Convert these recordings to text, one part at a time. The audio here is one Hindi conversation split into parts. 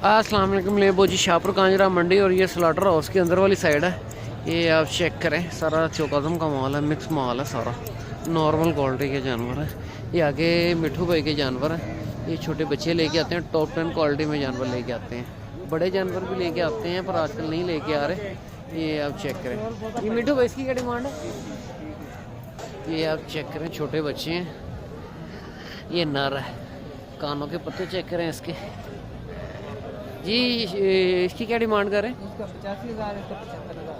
अस्सलाम वालेकुम। लेबो जी शाहपुर कांजरा मंडी और ये स्लाटर हाउस की अंदर वाली साइड है। ये आप चेक करें, सारा चौकाज़म का माल है, मिक्स माल है, सारा नॉर्मल क्वालिटी के जानवर है। ये आगे मिठू भाई के जानवर हैं। ये छोटे बच्चे लेके आते हैं, टॉप 10 क्वालिटी में जानवर लेके आते हैं। बड़े जानवर भी लेके आते हैं पर आजकल नहीं लेके आ रहे। ये आप चेक करें, ये मिठू भाई इसकी क्या डिमांड है? ये आप चेक करें, छोटे बच्चे हैं। ये नर है, कानों के पत्ते चेक करें इसके जी। इसकी क्या डिमांड कर रहे हैं? इसका 85,000, इसका 75,000।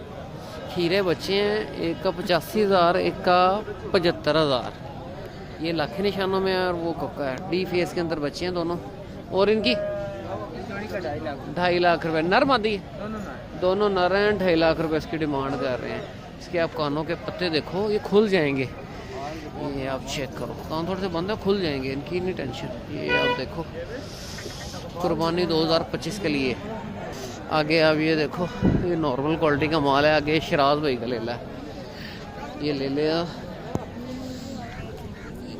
खीरे बच्चे हैं, एक का 85,000, एक का 75,000। ये लाख निशानों में और वो कक्का है। डी फेस के अंदर बच्चे हैं दोनों। और इनकी 2.5 लाख रुपए। नर मादी है, दोनों नर हैं। 2.5 लाख रुपए इसकी डिमांड कर रहे हैं। इसके आप कानों के पत्ते देखो, ये खुल जाएंगे। ये आप चेक करो, कान थोड़े से बंद है, खुल जाएंगे, इनकी नहीं टेंशन। ये आप देखो, कुर्बानी 2025 के लिए। आगे आप ये देखो, ये नॉर्मल क्वालिटी का माल है। आगे शराज भाई का ले ला, ये ले लिया।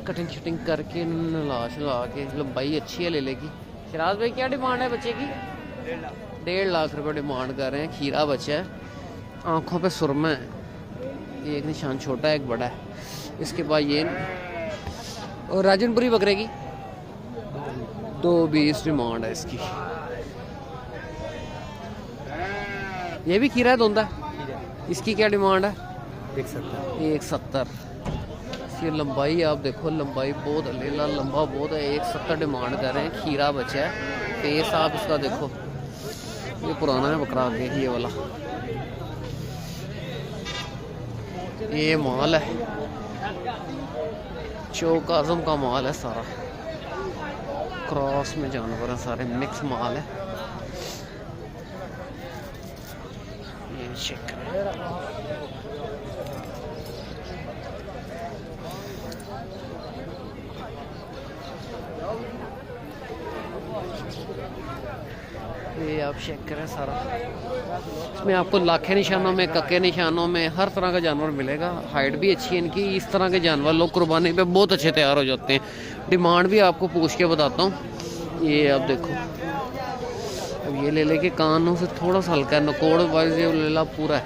कटिंग शटिंग करके नला शला के, लंबाई अच्छी है ले लेगी। शराज भाई क्या डिमांड है बच्चे की? 1.5 लाख रुपए डिमांड कर रहे हैं। खीरा बच्चा है, आँखों पे सुरमा है, एक निशान छोटा है, एक बड़ा है। इसके बाद ये और राजनपुरी बकरे की 220 डिमांड है इसकी। ये भी खीरा है, धुंधा। इसकी क्या डिमांड है? 170। इसकी लंबाई आप देखो, लंबाई बहुत लेला लंबा बहुत है। 170 डिमांड कर रहे हैं। खीरा बच्चा है। फेस आप इसका देखो, ये पुराना है बकरा आगे ये वाला। ये माल है, चौक आजम का माल है, सारा क्रॉस में जानवर है, सारे मिक्स माल है। ये चेक ये आप चेक करें, सारा इसमें आपको लाखे निशानों में, कक्के निशानों में हर तरह का जानवर मिलेगा। हाइट भी अच्छी है इनकी। इस तरह के जानवर लोग कुर्बानी पे बहुत अच्छे तैयार हो जाते हैं। डिमांड भी आपको पूछ के बताता हूँ। ये आप देखो, अब ये ले लेके कानों से थोड़ा सा हल्का है, नकोड़ वाइज ये लेला पूरा है।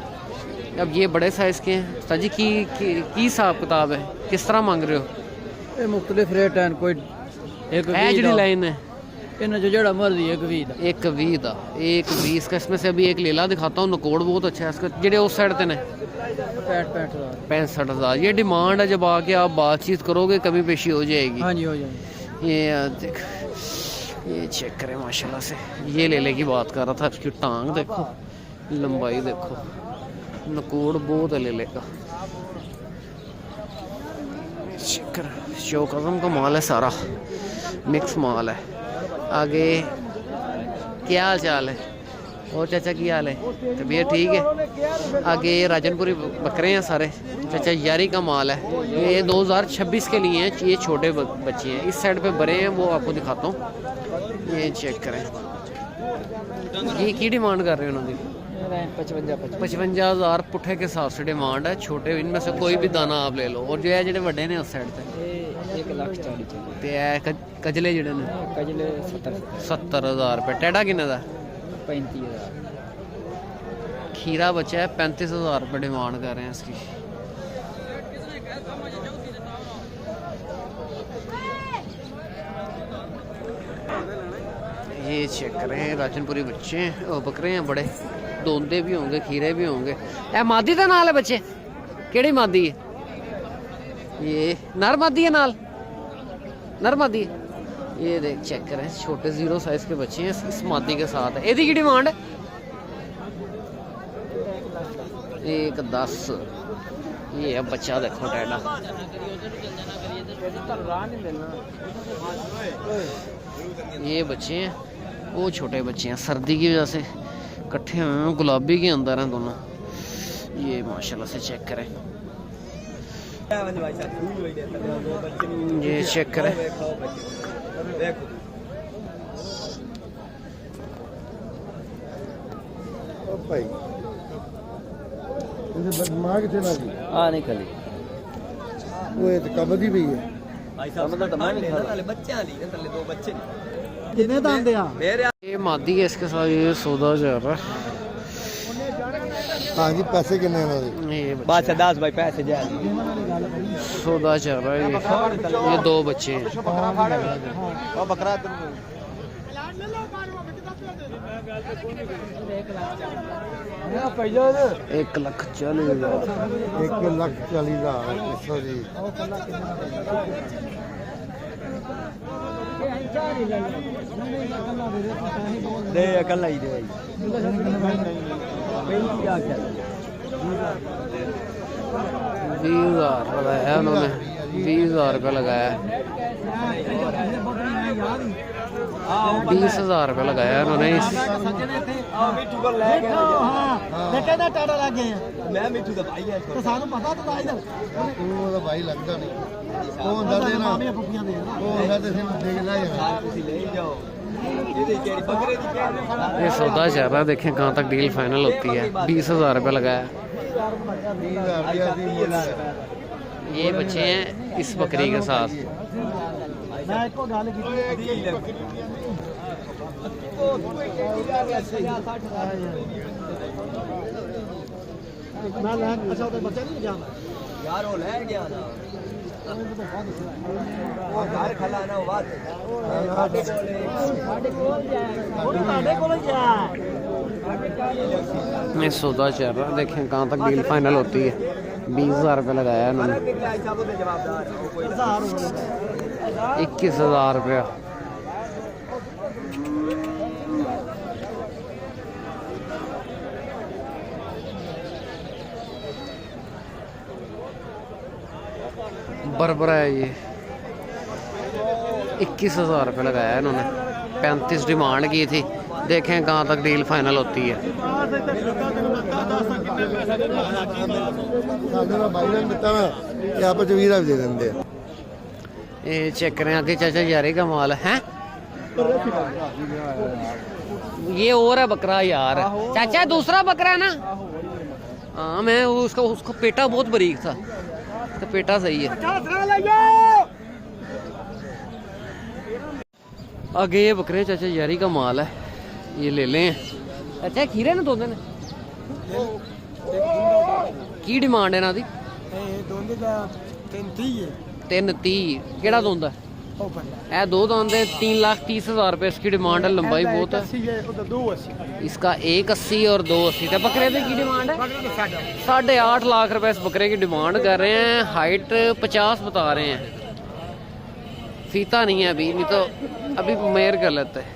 अब ये बड़े साइज़ के हैं। सजी की हिसाब किताब है, किस तरह मांग रहे हो? ये मुख्तलिफ रेट हैं। कोई एक जी लाइन है, इन जो जड़ा मर्जी एक 20 का 120 का। इसमें से अभी एक लेला दिखाता हूँ, नकोड़ बहुत अच्छा है इसका। जेडे उस साइड ने 65,000 ये डिमांड है। जब आके आप बातचीत करोगे कमी पेशी हो जाएगी। हाँ जी, हो जाएगी। ये देख, ये चेक करें माशाल्लाह से। ये लेले की बात कर रहा था, इसकी टांग देखो, लंबाई देखो, नकोड़ बहुत है लेले का। चेक कर, चौक आज़म का माल है, सारा मिक्स माल है। आगे क्या हाल चाल है? और चाचा की हाल है? तबीयत ठीक है? आगे राजनपुरी बकरे हैं सारे। चाचा यारी का माल है। ये 2026 के लिए हैं। ये छोटे बच्चे हैं। इस साइड पे बड़े हैं, वो आपको दिखाता हूँ। ये चेक करें, ये की डिमांड कर रहे हैं उन्होंने? 55,000 पुट्ठे के हिसाब से डिमांड है। छोटे इनमें से कोई भी दाना आप ले लो। और जो है जेडे बड़े ने उस साइड पे 1,40,000 कजले जेडे ने 70,000 रुपये। टेढ़ा किन्ने दा? 35,000। खीरा बच्चा है, 35,000 रुपये डिमांड कर रहे हैं इसकी। ये चेक करें, राजनपुरी बच्चे हैं, और बकरे हैं बड़े, दोंदे भी होंगे, खीरे भी होंगे। ए मादी का नाल है बच्चे? केड़ी मादी है? ये नर मादी है, नाल नर मादी है। ये देख चेक करें, छोटे 0 साइज के बच्चे हैं, इस मादी के साथ है। एदी की डिमांड है? 1,10। ये अब बच्चा देखो टेढ़ा। ये बच्चे हैं, वो छोटे बच्चे हैं, सर्दी की वजह से इकट्ठे हुए हैं, गुलाबी के अंदर हैं दोनों। ये माशाल्लाह से चेक करें, ये चेक करें। मां किथे ना जी? हां नहीं खली वो ये तो कब दी भी है। भाई साहब मतलब तमाम नहीं था, बच्चे वाली, दो बच्चे कितने दाम दिया ये मादी है, इसके साथ ये सौदा चल रहा है। हाँ जी पैसे कितने ये बात 10 भाई पैसे जा सौदा चल रहा है। ये दो बच्चे हैं। बकरा 1,40,000। 1,40,000 जी। दे अकल ही दे 20,000 लगाया उन्होंने, 20,000 रुपया लगाया। 20,000 रुपया लगाया उन्होंने। भाई लगता नहीं ये सौदा चल रहा है, देखें कहाँ तक डील फाइनल होती है। 20,000 रुपया लगाया। ये बच्चे हैं इस बकरी के साथ। यार वो ले गया ना घर खलाना बात ये सौदा चल रहा है, देखें कहाँ तक डील फाइनल होती है। 20,000 रुपया लगाया उन्होंने। 21,000 रुपया। बरबरा है ये। 21,000 रुपये लगाया इन्होंने। 35 डिमांड की थी, देखें कहाँ तक डील फाइनल होती है। ये चेक करें आगे चाचा यारे का माल है। ये और है बकरा यार, चाचा दूसरा बकरा है ना। हाँ मैं उसका पेटा बहुत बारीक था, तो पेटा सही है। आगे ये बकरे चाचा यारी का माल है, ये ले लें। अच्छा खीरे ने दो दिन की डिमांड है ना दी? 330 केड़ा दोंदा है? दो दोंदे 3,30,000 रुपये इसकी डिमांड है। लंबाई बहुत है इसका, 1,80 और 2,80। तो बकरे की डिमांड है 8.5 लाख रुपए इस बकरे की डिमांड कर रहे हैं। हाइट 50 बता रहे हैं। फीता नहीं है अभी, नहीं तो अभी मेयर कर लेते हैं।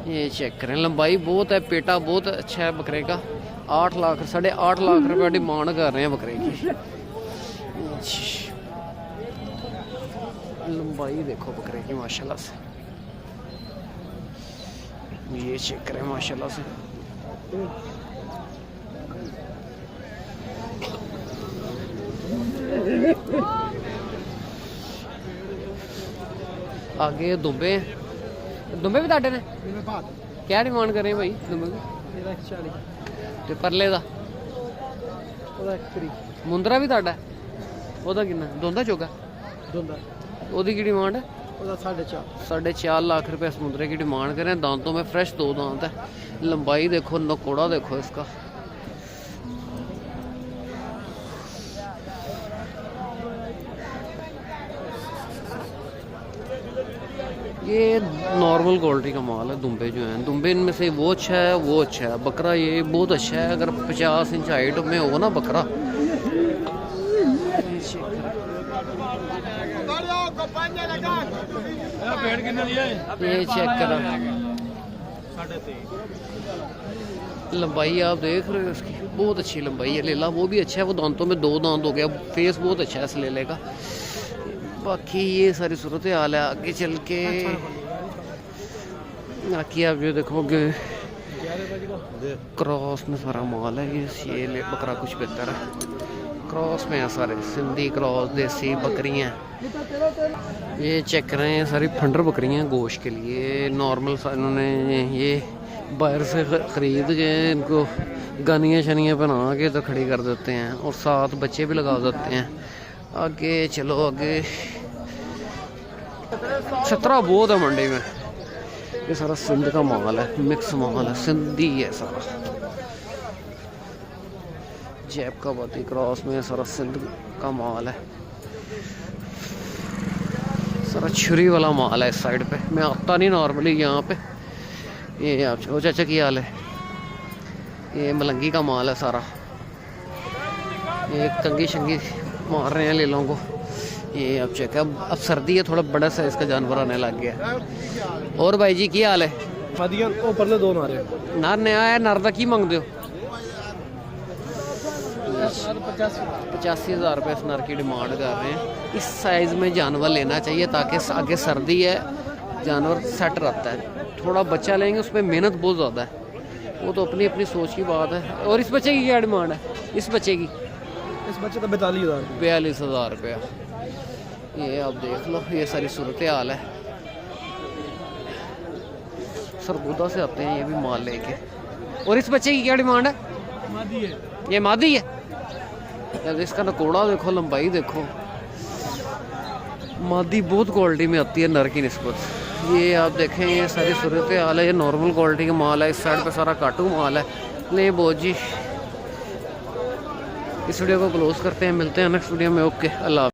ये चेक करें, लंबाई बहुत है, पेटा बहुत अच्छा है बकरे का। 8 लाख 8.5 लाख रुपए डिमांड कर रहे हैं बकरे की। लंबाई देखो बकरे की माशाल्लाह से। ये चेक करें माशाल्लाह से। आगे दुम्बे भी ताटे ने क्या डिमांड कर रहे हैं भाई दुम्बे की? ते परले दा मुंदरा भी ताड़ा है, ओदा किन्ना दोंदा चोगा ओदी की डिमांड है? 4.5 लाख रुपए समुद्रे की डिमांड करें। दांतों में फ्रेश 2 दांत है। लंबाई देखो, नकोड़ा देखो इसका। ये नॉर्मल क्वालिटी का माल है। दुम्बे जो हैं, दुम्बे इनमें से वो अच्छा है, वो अच्छा है। बकरा ये बहुत अच्छा है। अगर 50 इंच हाइट में हो ना बकरा, ये चेक करा। लंबाई आप देख रहे हो इसकी, बहुत अच्छी लंबाई है। लेला वो भी अच्छा है, वो दांतों में 2 दांत हो गया। फेस बहुत अच्छा है इस लेले का। बाकी ये सारी सूरत हाल है। आगे चल के बाकी आप जो देखोगे क्रॉस में सारा माल है। ये बकरा कुछ बेहतर है। क्रॉस में है सारे, सिंधी क्रॉस, देसी बकरियाँ। ये चेक कर रहे हैं, सारी फंडर बकरियाँ गोश्त के लिए। नॉर्मल इन्होंने ये बाहर से ख़रीद के इनको गानियाँ शनियाँ बना के तो खड़ी कर देते हैं, और साथ बच्चे भी लगा देते हैं। आगे चलो, आगे 17 बहुत है मंडी में। ये सारा सिंध का माल है, मिक्स माल है, सिंधी है सारा। जैब का बाती क्रॉस में सारा सिंध का माल है, सारा छुरी वाला माल है इस साइड पे। मैं आता नहीं नॉर्मली यहाँ पे। ये आप ओ चाचा की हाल है, ये मलंगी का माल है सारा। ये कंगी शंगी मार रहे हैं लेलों को। ये अब चेक है, अब सर्दी है, थोड़ा बड़ा साइज का जानवर आने लग गया। और भाई जी की हाल है? परले दो नारे नर नया है, नर का की मांगते हो? 85,000 रुपये इस नर की डिमांड कर रहे हैं। इस साइज़ में जानवर लेना चाहिए ताकि आगे सर्दी है, जानवर सेट रहता है। थोड़ा बच्चा लेंगे उसमें मेहनत बहुत ज़्यादा है, वो तो अपनी अपनी सोच की बात है। और इस बच्चे की क्या डिमांड है? इस बच्चे की, इस बच्चे का 42,000 रुपया। ये आप देख लो, ये सारी सूरत हाल है। सरगोदा से आते हैं ये भी माल लेके। और इस बच्चे की क्या डिमांड है? मादी है। ये मादी है। यार इसका नकोड़ा देखो, लंबाई देखो। मादी बहुत क्वालिटी में आती है नर की निस्बत। ये आप देखें, ये सारी सूरत हाल है। ये नॉर्मल क्वालिटी का माल है, इस साइड पे सारा काटू माल है। नहीं बहुत जी, इस वीडियो को क्लोज करते हैं, मिलते हैं नेक्स्ट वीडियो में। ओके, अल्लाह।